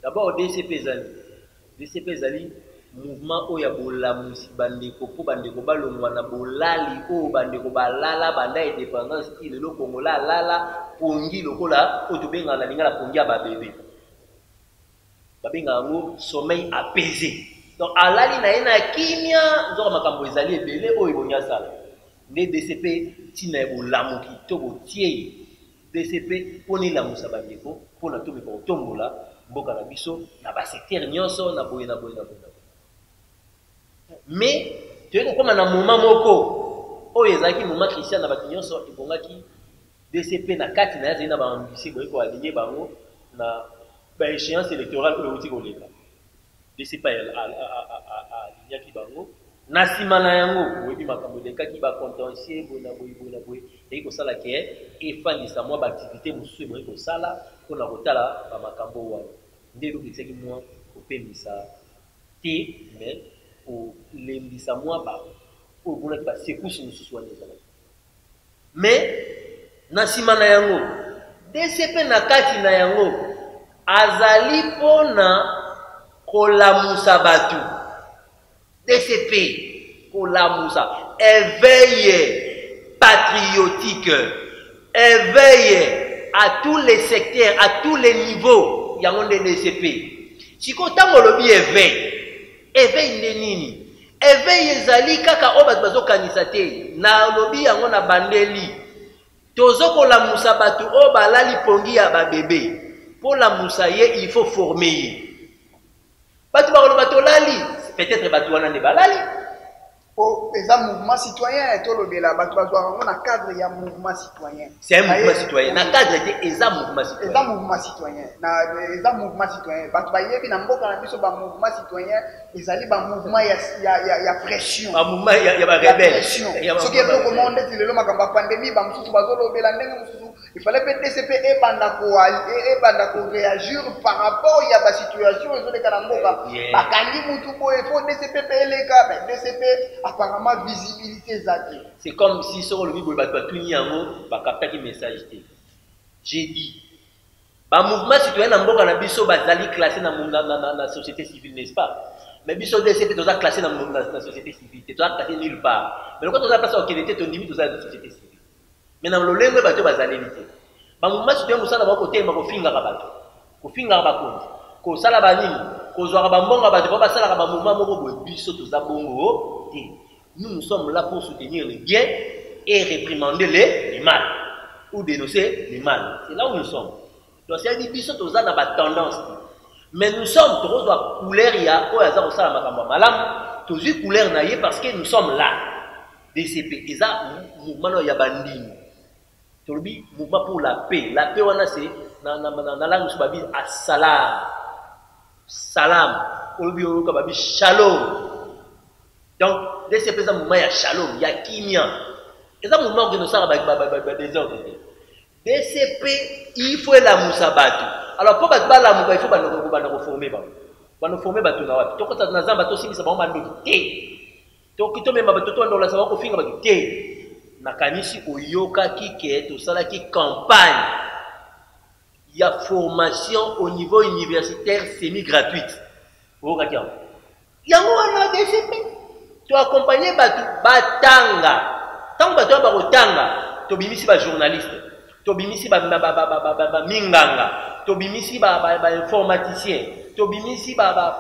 d'abord DCP ezali mouvement oyo ya bolamusi bandeko mpo bandeko balongwa na bolali oyo bandeko balala banda indépendance ti lelo kongola alala pongi lokola oyo tobengaka na lingala pongi ya babebe babengaka yango sommeil apaisé donc alali na ye na kimia nzoka makambo ezali ebele oyo ebongi asala nde DCP ntina ya bolamuki to botie ye DCP mpona elamusa bandeko mpona tomeka kotombola mboka na biso na basecteur nyonso na boye na boye na boye mais toyei kokóma na moment moko oyo ezalaki moment christian na bato nyonso ebongaki DCP na kati na ye azali na baambisie boye koaligné bango na baéchéance électorale oyo euti koleka DCP alignaki bango na nsima na yango oyebi makambo elekaki bacontentieux boye na boye eyei kosala ke efandisa mwa baaktivité mosusu eboyi kosala mpona kotala bamakambo wana nde eloko esaki mwa kopemisa te mais kolembisa mwa oyo emonaki basekousse mosusu wana ezalaki mais na nsima na yango DCP na kati na yango azali mpona kolamusa bato DCP kolamusa éveil patriotique éveil à tous les secteurs à tous les niveaux yango nde DCP sikoyo ntango olobi éveil nde nini éveil ezali kaka oyo bato bazokanisa te nalobi yango na bandeli tozokolamusa bato oyo balali pongi ya babebe mpo lamusa ye il faut former ye bato bakoloba tolali peut-être bato wana nde balali eza mouvement citoyen tolobela bato bazwaka yango na cadre ya mouvement citoyen c'est un mouvement citoyen na cadre te eza mouvement citoyen eza mouvement citoyen bato bayebi na mboka na biso bamouvement citoyen ezali bamouvement ya pression bamouvement ya barebelle soki eloko moko ndeti lelo makambo ya pandémie bamosusu bazolobela ndenge mosusu il fallait pe DCP ebanda koréagir par rapport ya basituation ezoleka na mboka bakangi mutu boye fo DCP pe eleka DCP apparemment visibilité zaki c'est comme si soko lobi boye bato batuni yango bakaptaki message te j'ai dit bamouvement citoyen na mboka na biso bazali classé na société civile n'est-ce pas mais biso DCP toza classé na société civile te toza classé nulle part mais loko toza place okende te tondimi toza na société civile mais na lolenge bato bazaleli te bamouvement citoyen mosala bango kotelema kofingaka bato kofingaka bakonzi kosala banini kozwaka bambongo bato po basalaka bamouvement moko boye biso toza bongo te nous sommes là pour soutenir les biens et réprimander les mal ou dénoncer les mal c'est là où nous sommes donc c'est dit biso toza na batendance mais nous sommes tozwa couleur ya oyo aza kosala makambo ya malamu tozwi couleur na ye parce que nous sommes là DCP eza mouvement ya bandini tolobi mouvement pour la paix wana c'est na langue sur babi salam olobi oyoka babi shalom donc DCP eza mouvement ya shalom ya kimia eza mouvement okende osala badésordre te DCP il faut elamusa bato alors mpo bato balamuka il faut banda koforme bango banoforme bato na wapi tokota na zamba tosingisa bango bandoki te toki tomema bato towandolasa bango kofinga bato te nakanisi oyokaki ke tosalaki campagne ya formation au niveau universitaire semi-gratuite oyokaki yango wana DCP toaccompagne bato batanga ntango bato wana bakotanga tobimisi bajournaliste tobimisi ba minganga, tobimisi ba informaticien, tobimisi ba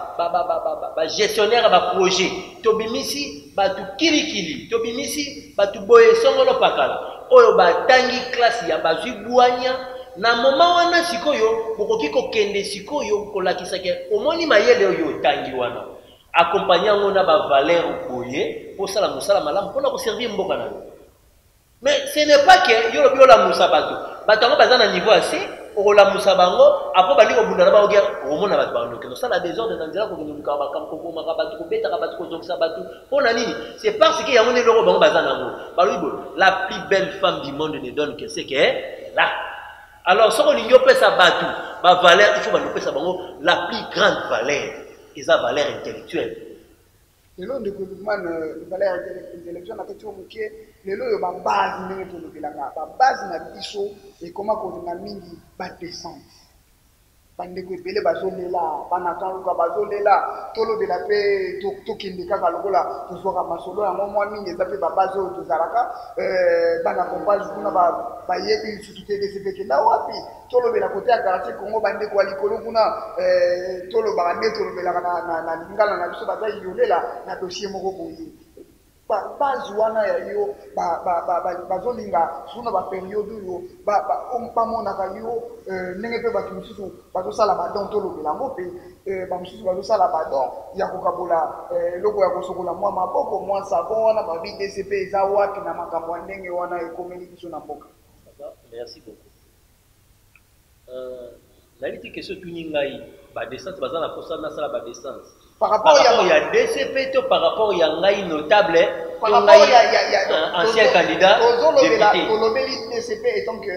gestionnaire ba projet, tobimisi ba tu kilikili, tobimisi ba tu boye songolo pakala. Oyo ba tangi classe ya bazwi bwanya na moment wana sikoyo bokoki kokende sikoyo kolakisa ke omoni mayele oyo tangi wana accompagner ngona ba valeur boye pour sala musala malamu pour na ko servir mboka na. Mais ce n'est pas que yo lobi la musa bato ngo baza na niveau assez o la musa bango après bali ko bundana ba ogia o mona bato ba nokeno sala désordre na nzela ko ngi ka ba kam ko ma ka bato ko beta ka bato ko zongisa bato pona nini c'est parce que yango ne loko bango baza na ngo balobi la plus belle femme du monde ne donne que c'est que là. Alors ce qu'on y pesa bato ba valeur il faut ba pesa bango la plus grande valeur et sa valeur intellectuelle. Lelo ndeko man valeur intellectuelle na kati omuke lelo yo ba base ndenge to lokelanga ba base na biso et comment ko na mingi ba descente bandeko ebele bazolela bana kaluka bazolela tolobela pe tokende kaka lokola tozwaka masolo yango mwa mingi eza pe ba base oyo tozalaka bana compage kuna bayebi sutu te DCP kenda wapi tolobela kote ya quartier Congo bandeko ya likolo kuna tolobaka nde tolobelaka na lingala na biso baza yolela na dossier moko boye base wana ya yo bazolinga suna baperiode oyo bamonaka yo ndenge mpe bato mosusu bazosala badon tolobela yango mpe bamosusu bazosala badon ya kokabola eloko ya kosokola mwa maboko mwa savon wana babi DCP eza wapi na makambo ya ndenge wana ekomeli biso na mboka. Merci beaucoup. La question tuni ngai ba descente baza na posa na sala ba descente par rapport à DCP to par rapport ya ngai notable par rapport à ancien candidat député kolobeli DCP étant que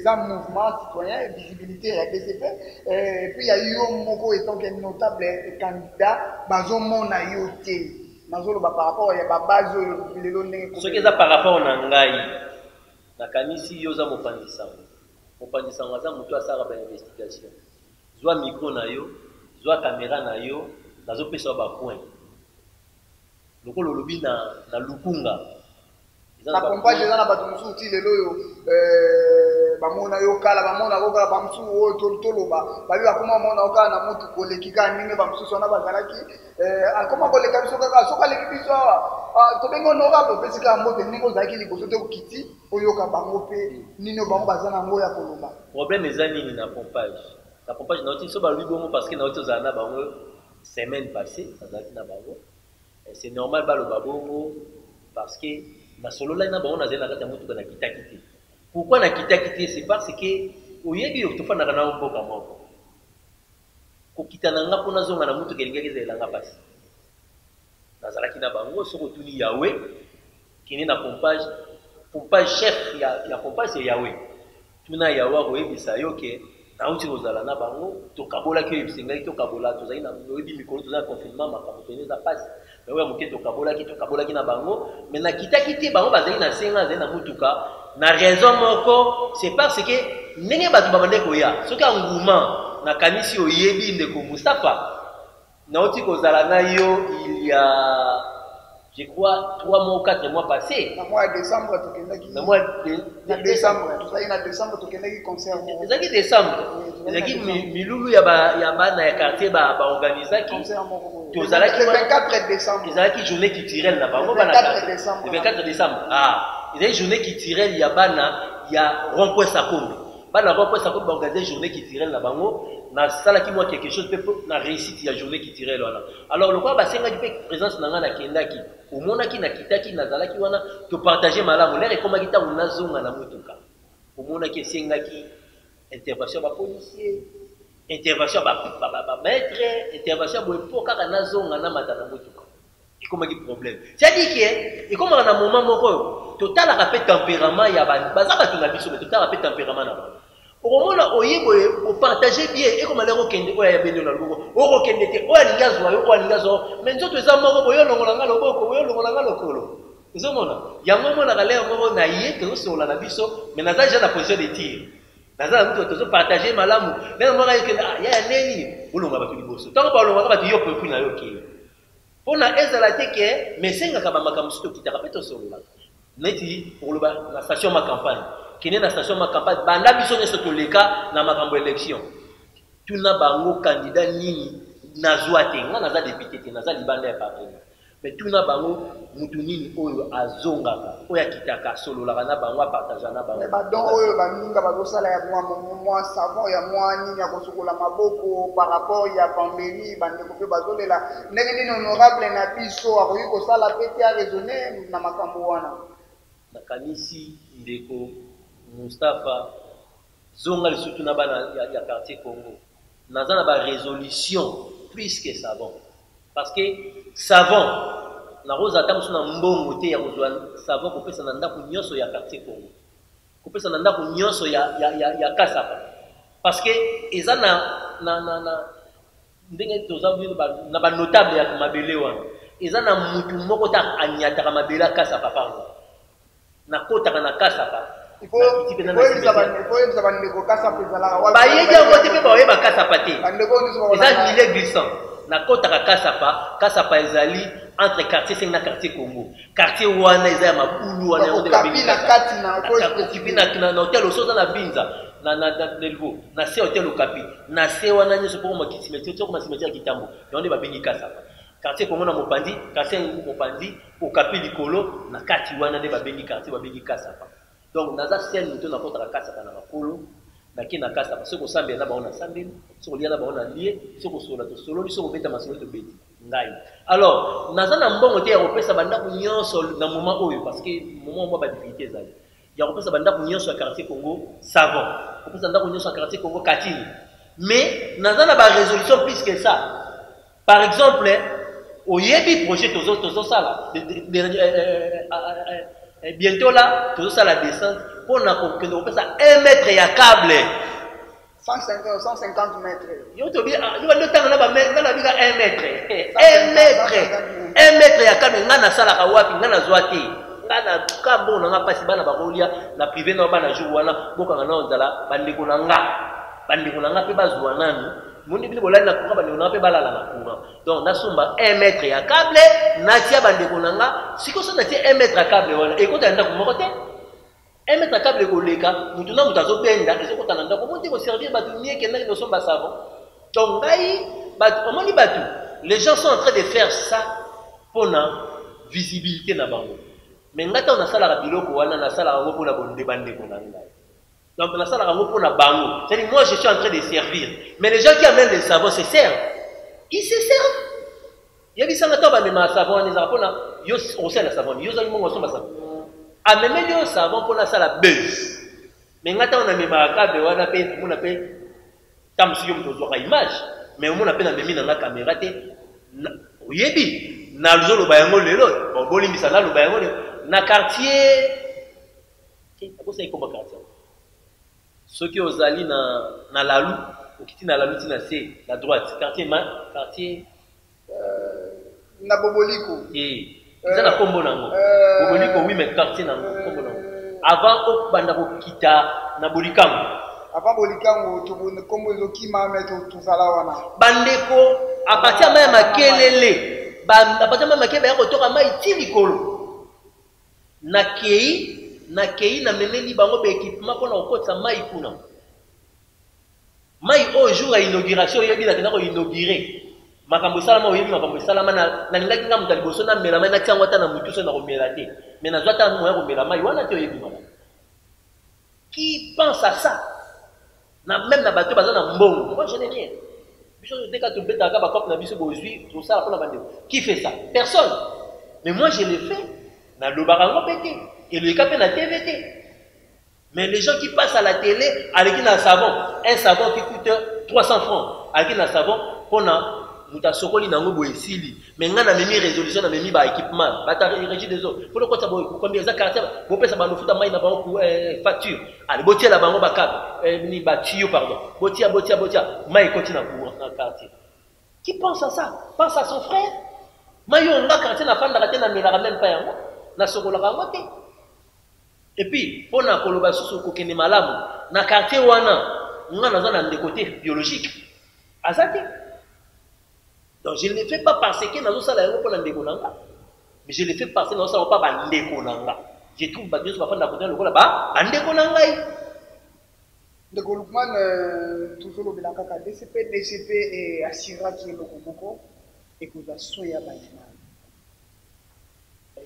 un mouvement citoyen visibilité à DCP et puis il y a eu moko étant que notable candidat bazomona yo te nazolo ba par rapport ya ba base lelo ndenge ce qui est par rapport na ngai na kanisi yo za mopandisa aza mutu asala ba investigation zwa micro na yo zwa caméra na yo nazopesa ba point lokolo lobi na lukunga na compagnie eza na bato mosusu ti lelo oyo bamona yo kala bamona kokala bamosusu oyo toloba babi bakoma mona yo kala na motu koleki kaka ndenge bamosusu wana bazalaki akoma koleka biso kaka soki aleki biso awa tobenge honorable opesi kaka mbote ndenge ozalaki liboso te okiti oyoka bango mpe nini oyo bango baza nango ya koloba problème eza nini na pompage nauti so balobi bongo parce que nauti ozala na bango semaine passée azalaki na bango c'est normal baloba bongo parce que na solo là na bango nazali na kati ya motuka na kitaki te pourquoi na kitaki te c'est parce que oyebi yo tofandaka na mboka moko kokita na nga mpona zonga na motuka elingaki ezalelanga mpasi nazalaki na bango soki otuni yawe kende na pompage chef ya pompage c'est yawe tuna yawe akoyebisa yo ke nauti kozala na bango tokabolaki oyo ebisengaki tokabola tozali na oyebi mikolo tozali na confinement makambo pene eza mpasi mais oyo moke tokabolaki na bango mais na kitaki te bango bazali na senga azali na motuka na raison moko c'est parce que ndenge bato babande koya soki anguma nakanisi oyebi ndeko Mustapha nauti kozala na yo il y a je crois 3 mois ou 4 mois passés. Dans le mois de décembre, tu concert. Ezaki décembre. Ezaki milulu ya bana ya quartier ba organisaki. Le 24 décembre. Ezaki journée culturelle na bango bana. Le 24 décembre. Ah, ezaki journée culturelle ya bana ya rond-point Sakombe. Bana rond-point Sakombe ba organiser journée culturelle na bango. Na sala ki moi quelque chose peut na réussite ya journée culturelle wana. Alors le quoi basenga du présence na nga na kendaki. Omonaki na kitaki nazalaki wana to partager malamu lere koma kita unazonga na mutuka. Omonaki sengaki intervention ba policier, intervention ba maître, intervention bo epoka kana zonga na mata na mutuka. Ikoma ki problème. C'est-à-dire que et comme na moment moko total ka pe tempérament ya baza ba tunga biso mais total ka pe tempérament na ba. Omona oyebo o partager bien et comme lero kende oya ya beno na lugo o kende te oya lingazwa yo oya lingazwa mais nzoto eza moko boyo longola nga loboko boyo longola nga lokolo ezomona yango mona ka lero moko na ye ke so la na biso mais naza déjà na position de tir naza na mtu tozo partager malamu lero moko yeke ya neni olonga ba tuliboso tango ba olonga ba yo pepu na yo ke pona ezala te ke mais senga ka ba makambo sto kitaka peto solo neti pour le na station ma campagne kene na station ma campagne banda biso nyoso toleka na makambo élection tuna bango candidat nini nazwa te nga naza député te naza libanda ya parlement mais tuna bango mutu nini oyo azongaka oyo akitaka sololaka na bango apartageaka na bango mais badon oyo baninga bazosala ya mwa savon ya mwa nini ya kosukola maboko par rapport ya pandémie bandeko mpe bazolela ndenge nini honorable na biso akoki kosala pe te araisonne na makambo wana nakanisi ndeko Mustapha zonga lisusu na bana ya quartier Congo naza na ba résolution plus que savon parce que savon na roza tamusu na mbongo te ya kozwa savon kopesa na ndako nyonso ya quartier Congo kopesa na ndako nyonso ya Kasapa parce que eza na ndenge toza na ba notable ya mabele wana eza na mutu moko ta anyataka mabele ya Kasapa pango na kotaka na Kasapa bayedi yango te mpe bayeba Kasapa te eza milieu glissant na kotaka Kasapa ezali entre quartier 5 na quartier Congo quartier wana eza ya mabulu wana na hotel osoza na binza na Delvaux na se hotel Okapi na se wana nyonso mpo koma cimetière ya Kitambo yango nde babengi Kasapa quartier Congo na Mopandi quartier Mopandi Okapi likolo na kati wana nde babengi quartier babengi Kasapa donc naza sel mutu na kotaka Kasapa na makolo naki na Kasapa soki osambela na bango na sambeli soki olia na bango na lie soki osola tosololi soki obeta masolo tobeti ngai alors naza na mbongo te ya kopesa bandako nyonso na moment oyo parce que moment mwa badifficulté ezali ya kopesa bandako nyonso ya quartier Congo savon kopesa ndako nyonso ya quartier Congo katini mais naza na barésolution plus que ça par exemple oyebi projet tozosala bientôt là tozosala descente mpona kokende kopesa 1 mètre ya câble 150 mètres. Yo to bi yo ndo tanga na ba na bika 1 mètre. 1 mètre. 1 mètre ya kame ngana sala ka wapi ngana zwati. Ngana ka bona nga pasi bana ba kolia na privé na bana jour wana boka ngana onzala bandeko na nga. Bandeko na nga pe bazwa nani. Mundi bili bolali na kuka bandeko na pe balala na kuka. Donc nasumba 1 mètre ya câble na tia bandeko na nga. Siko so na tia 1 mètre ya câble wana. Ekota nda kumoko te. 1 mètre câble koleka mutu na mutu azobenda ezokotana ndako monte ko servir batu mieke na notion ba savon donc ngai batu omoni batu les gens sont en train de faire ça pour na visibilité na bango mais ngata on sala biloko wana na sala ngo pona bonde bande ko na ngai donc na sala ngo pona bango c'est-à-dire moi je suis en train de servir mais les gens qui amènent les savons se servent ils se servent yebi sanga to ba me savon les apona yo on sait la savon yo za mo ngosomba savon amemeli yo savon pour la sala buzz mais ngata on a mis makabe wana pe mona pe tamsi yo mtozo ka image mais mona pe na memi na caméra te oyebi na luzolo bayango lelo bon bolimbisa na lo bayango na quartier ko sai ko quartier soki ozali na lalu okiti na lalu tina se la droite quartier na boboliko ça na kombo nango boboliko oui mais quartier nango kombo nango avant o banda ko kita na bolikango avant bolikango to kombo ezokima meto tuzala wana bandeko a partir ya makelele a partir ya makelele ya kotoka mai ti likolo na kei na memeli bango be équipement pona okotsa mai kuna mai au jour à inauguration yebi na kena ko inaugurer makambo salama oyebi makambo salama na ningaki nga mutali boso na mela mai na tiango ta na mutu so na ko mela te mais na zwata mo ya ko mela mai wana te oyebi mama qui pense à ça na même na bato baza na mbongo moi je n'ai rien biso dès que tu beta ka ba cop na biso bozui tout ça pour la bande qui fait ça personne mais moi je l'ai fait na lo barango pété et le capé na TVT mais les gens qui passent à la télé avec un savon qui coûte 300 francs avec un savon pour na muta sokoli nango boye sili mais ngana memi résolution na memi ba équipement bata régie des eaux pour le côté boye combien za quartier bo pesa ba futa mai na ba facture allez botia la bango ba câble ni ba tuyau pardon botia mai continue na quartier qui pense à ça pense à son frère mai on nga quartier na fanda raté na mela même pas yango na sokola ka ngote et puis pona koloba susu ko kene malamu na quartier wana ngana za na ndeko te biologique azati. Donc je ne le fais pas parce que nous sommes là pour ndeko nanga, mais je le fais parce que nous sommes pas bandeko nanga. Je trouve que je vais faire la côté là-bas. Andeko nangai. De Goulukman, toujours le Bilakaka, DCP et Asira qui est le Komoko, et que la soya baïman.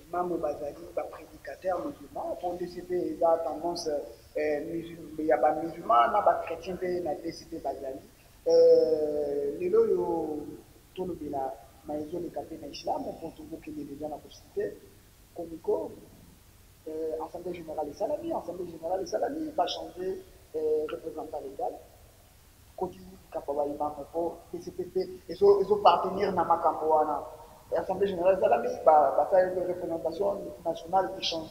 Imam Bazali, prédicateur musulman, pour DCP, il a tendance, il y a des musulmans, il y a des chrétiens, il y a des DCP Bazali. Les loyaux, tout le Bila, ils ont les capés dans l'islam, pour tout le monde qui est déjà dans la possibilité, Komiko, Assemblée Générale des Salami, Assemblée Générale des Salami, va changer. Représentant légal, continue Kapawa Imam pour DCPP, et ils ont partenaire dans Makamboana. L'Assemblée Générale de Salami, va faire une représentation nationale qui change.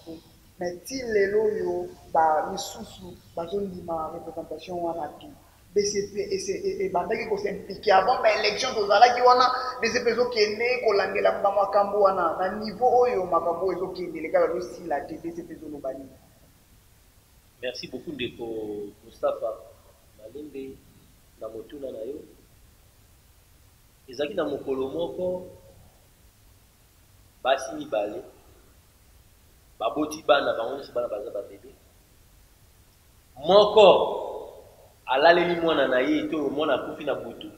Mais si les loyaux, les sous-sous, ils ont représentation en appui. DCP et bandaki ko s'impliquer avant mais élection tozalaki wana DCP zo kende ko langela makambo wana na niveau oyo makambo ezo kende les gars aussi la DCP zo lobani. Merci beaucoup de Mustafa Malembe na motuna na yo. Ezaki na mokolo moko basi mibale baboti bana bango nyonso bana baza babebe moko alaleli mwana na ye to mwana akufi na butu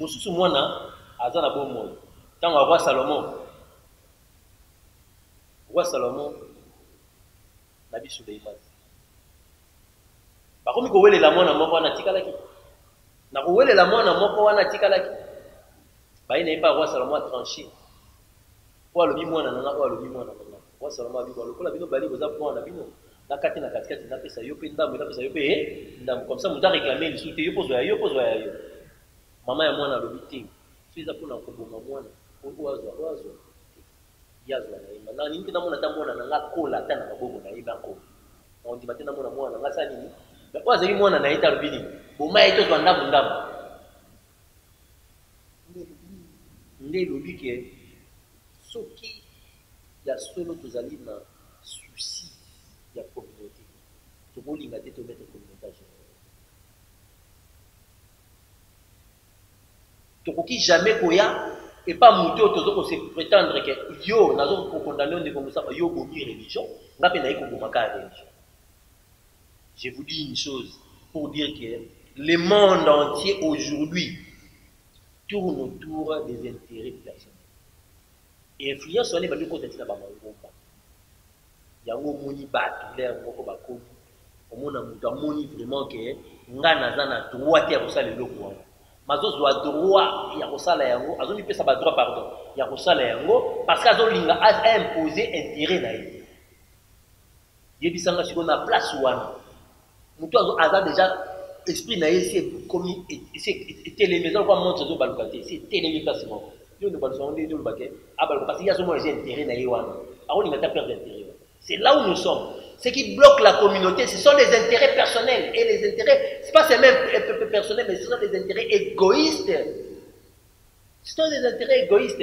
mosusu mwana aza na bomoi ntango roi Salomon nabi Suleiman bakomi kowelela mwana moko wana tikalaki na kowelela mwana moko wana tikalaki baye na ye pa roi Salomon a tranché po alobi mwana nanga po alobi mwana nanga roi Salomon abi lokola bino bali boza mwana bino na kati na katikati na pesa yo pe ndambo na pesa yo pe ndambo comme ça muta réclamer le soute yo pozwa yo mama ya mwana alobi te so eza pona koboma mwana oazwa yazwa na yeba na nini na mwana ta mwana nanga kola ta na maboko na yeba ko on dit maintenant mwana mwana nanga sa nini ba oazali mwana na yeta alobi nini boma ye tozwa ndambo nde lobi ke soki ya solo tozali na souci ya communauté tokolinga te tomettre communauté générale tokoki jamais koya et pas muto tozo se prétendre que yo nazo ko condamner ndeko musaka yo bomi religion ngape na iko bomaka religion. Je vous dis une chose pour dire que le monde entier aujourd'hui tourne autour des intérêts personnels et influence on est ba ko tena ba mangomba yango moni bato l'air moko bakomi omona mutu amoni vraiment que nga naza na droit ya kosala eloko wana mazozwa droit ya kosala yango azoni pesa ba droit pardon ya kosala yango parce que azolinga a imposer intérêt na ye yebisanga siko na place wana mutu aza déjà esprit na ye c'est comme c'est télémaison quoi montre zo balukate c'est télémaison moko yo ne balso onde yo lobake abaluka parce qu'il y a seulement intérêt na ye wana azolinga ta perdre intérêt. C'est là où nous sommes. Ce qui bloque la communauté, ce sont les intérêts personnels. Et les intérêts, ce n'est pas seulement personnels, mais ce sont des intérêts égoïstes. Ce sont des intérêts égoïstes.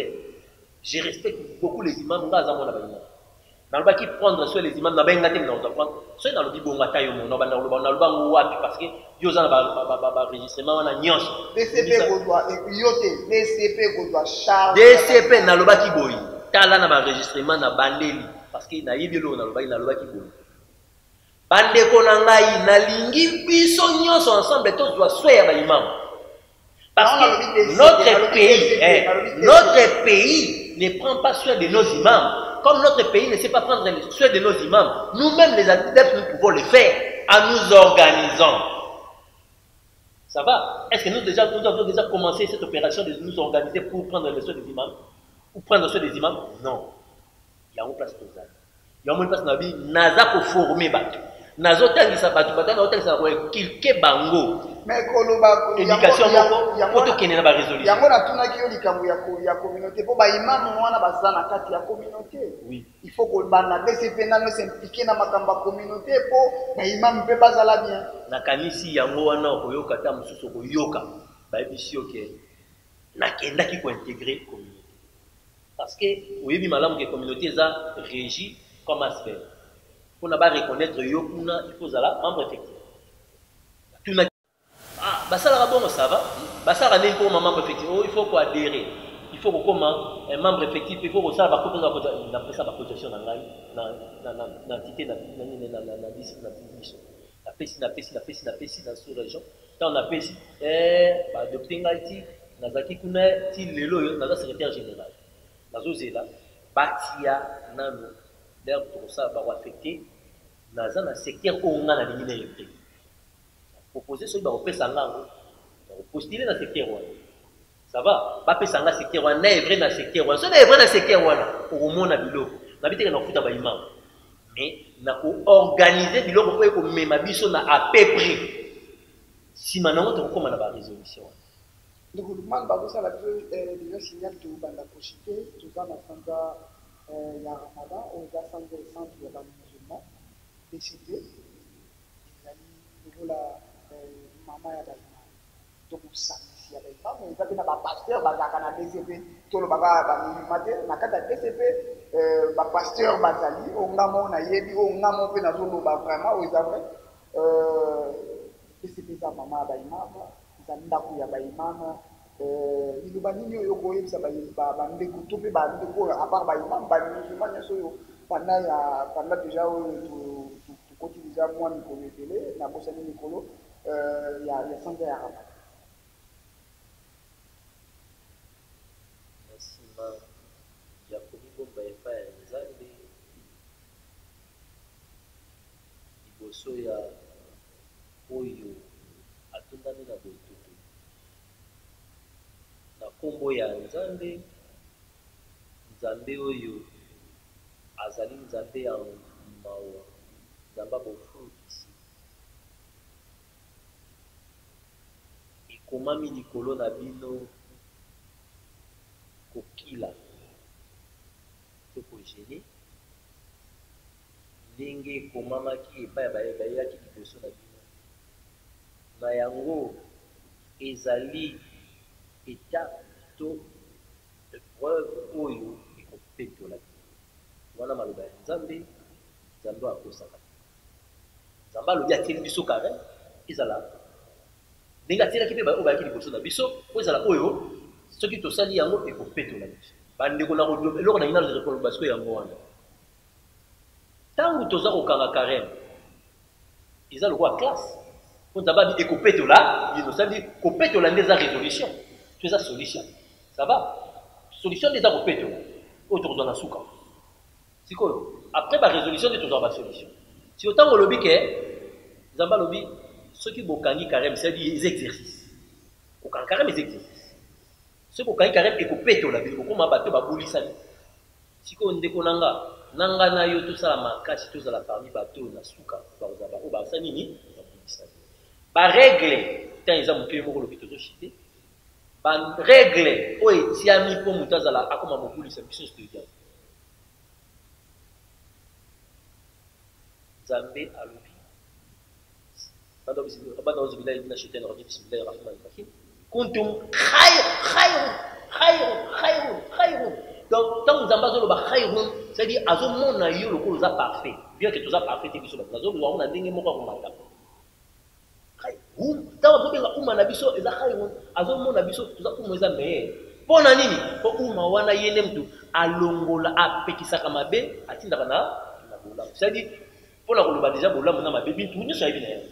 Je respecte beaucoup les imams. Dans le bas qui prendre sur les imams, soit dans le bibonga tayo mon parce que yo za ba enregistrement na nyonso. DCP godwa yote, DCP godwa charge. DCP na loba ki boyi. Tala na ba enregistrement na bandeli. Parce que na yibelo na loba ki boyi. Bandeko na ngai na lingi biso nyonso ensemble tous doit soya ba imam. Parce que notre pays ne prend pas soin de nos imams. Comme notre pays ne sait pas prendre soin de nos imams, nous-mêmes les adeptes, nous pouvons le faire en nous organisant. Ça va? Est-ce que nous avons déjà commencé cette opération de nous organiser pour prendre le soin des imams? Ou prendre soin des imams? Non. Il y a une place pour ça. Il y a une place dans la vie, naza pour former bateau. Nazo tangisa bateau, bateau tangisa pour kilke bango. Mais koloba éducation moko to kene na ba résolution. Yango na tuna ki yo likambo ya communauté po ba imam wana bazana na kati ya communauté. Oui. Il faut que bana DCP na no s'impliquer na makamba communauté po ba imam pe bazala bien. Na kanisi yango wana okoyoka ta mususu okoyoka. Ba ebisi oke. Na kenda ki ko intégrer communauté. Parce que oyebi malamu ke communauté za régie comme aspect. Pour ne pas reconnaître yokuna, il faut zala membre effectif. Tout na ah, bah ça la bon ça va. Bah ça ramène pour membre effectif. Oh, il faut quoi adhérer. il faut qu'on un membre effectif, il faut que ça va après ça va cotisation dans l'entité na sous-région. Quand on a pesi adopté ngati nazaki kuna ti lelo naza secrétaire général. Nazo zela batia nano d'ailleurs pour ça va affecter naza na secteur onga na lingi na yete. Proposer ce ba opesa ngango. Postuler dans le secteur. Ça va? Pas pesa nga secteur wana est vrai dans le secteur wana. Ce n'est vrai dans le secteur wana. Au monde na biloko. Na biteke na futa ba imam. Mais na ko organiser biloko ko ko mema biso na à peu près. Si maintenant on commence la résolution. Le gouvernement va ça la déjà signal tout banda prochité tout ça na sanga ya Ramadan au centre ya ba musulman décidé il la maman ya ba donc ça ici avec pas mais ça na ba pasteur ba na DCP tout le baga ba musulman na kata DCP ba pasteur bazali o ngamo na yebi o ngamo pe na zolo ba vraiment o za vrai DCP za mama ba imama za ndaku ya ba imama iluba nini oyo koyebisa bandeko to mpe bandeko à part ba imam ba musulman nyonso oyo pendant déjà oyo tokoti déjà mwa mikolo ebele na bosani mikolo ya sanza ya Ramadan. Nsima ya komibomba epai ya Nzambe liboso ya oyo atondami na botutu na kombo ya Nzambe oyo azali Nzambe ya mawa Nzambe bofundisi ekomami likolo na bino kokila to kogene ndenge ekomamaki epai bayaki liboso na bino na yango ezali étape to épreuve oyo ekopetola wana maloba ya Nzambe akosaka Nzambe alobi atieli biso kare ezala ndenge atielaki mpe oyo bayaki liboso na biso po ezala oyo soki tosali yango ekopetola biso bandeko na koloba eloko na ngai na koloba siko yango wana ntango toza kokanga kareme eza lokola classe po Nzambe abi ekopetola bino sadi kopetola nde eza résolution to eza solution ça va solution nde eza kopetola oyo tokozwa na suka sikoyo après ba résolution nde tozwa ba solution si otango olobi ke Nzambe alobi soki bokangi kareme c'est-à-dire les exercices kokanga kareme les exercices soki bokangi kareme ekopetola bino bokoma bato babulisani sikoyo ndeko nanga na yo tosala makasi tozala parmi bato na suka bazaba oyo basa nini babulisani barègle ntan eza mopeyi moko lobi tozochite barègle oyo etiami mpo moto azala akoma mobulisa biso studiant Nzambe alobi بعد أعوذ بالله من الشيطان الرجيم بسم الله الرحمن الرحيم كنتم خير donc tant Nzambe azoloba khairun c'est-à-dire azomona yo lokolo za parfait bien que toza parfait te biso nazoloba na ndenge moko akomata ntango azobenga uma na biso eza khairun azomona biso toza uma eza meilleur mpo na nini mpo uma wana ye nde mutu alongola apekisaka mabe atindaka na bolamu c'est-à-dire mpo na koloba deja bolamu na mabe bintu nyonso ayebi na yango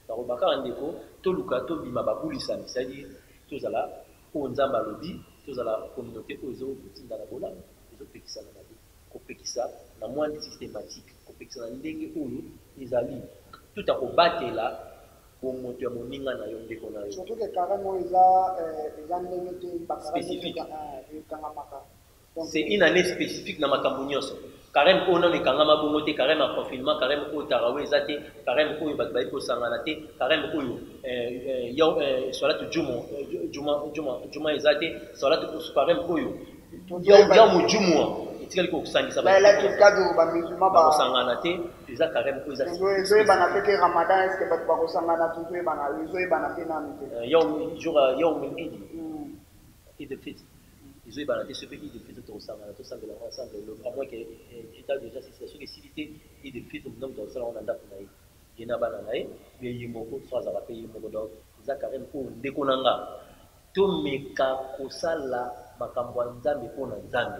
nakobaka ndeko toluka tobima babulisami c'est-à-dire tozala oyo Nzambe alobi tozala communauté oyo ezokotinda na bolamu ezopekisa na mabe kopekisa na mwandi systématique kopekisa na ndenge oyo ezali tout akobatela moto ya moninga na yo ndeko na yo surtout que carrément oyo eza ndenge te spécifique c'est une année spécifique na makambo nyonso carême oyo nano ekangama bongo te carême ya confinement carême oyo tarawe eza te carême oyo bato bayi kosangana te carême oyo salatu juma eza te salatu carême oyo yamu jumua etikali kokosangisa bakosangana te eza carême oyo ezoyebana pe ke ramadan estce bato bakosangana tu toyebana ezoyebana pe nanu te yaumul idi ide fete ils ont baladé ce pays de fait au sang ensemble à moins que état déjà situation de cité et de fait nous dans ça on a d'après naï yena bana naï mais yimoko soit za payer yimoko donc za carême ko ndekonanga to meka kosala makambo ya nzambe mpona nzambe.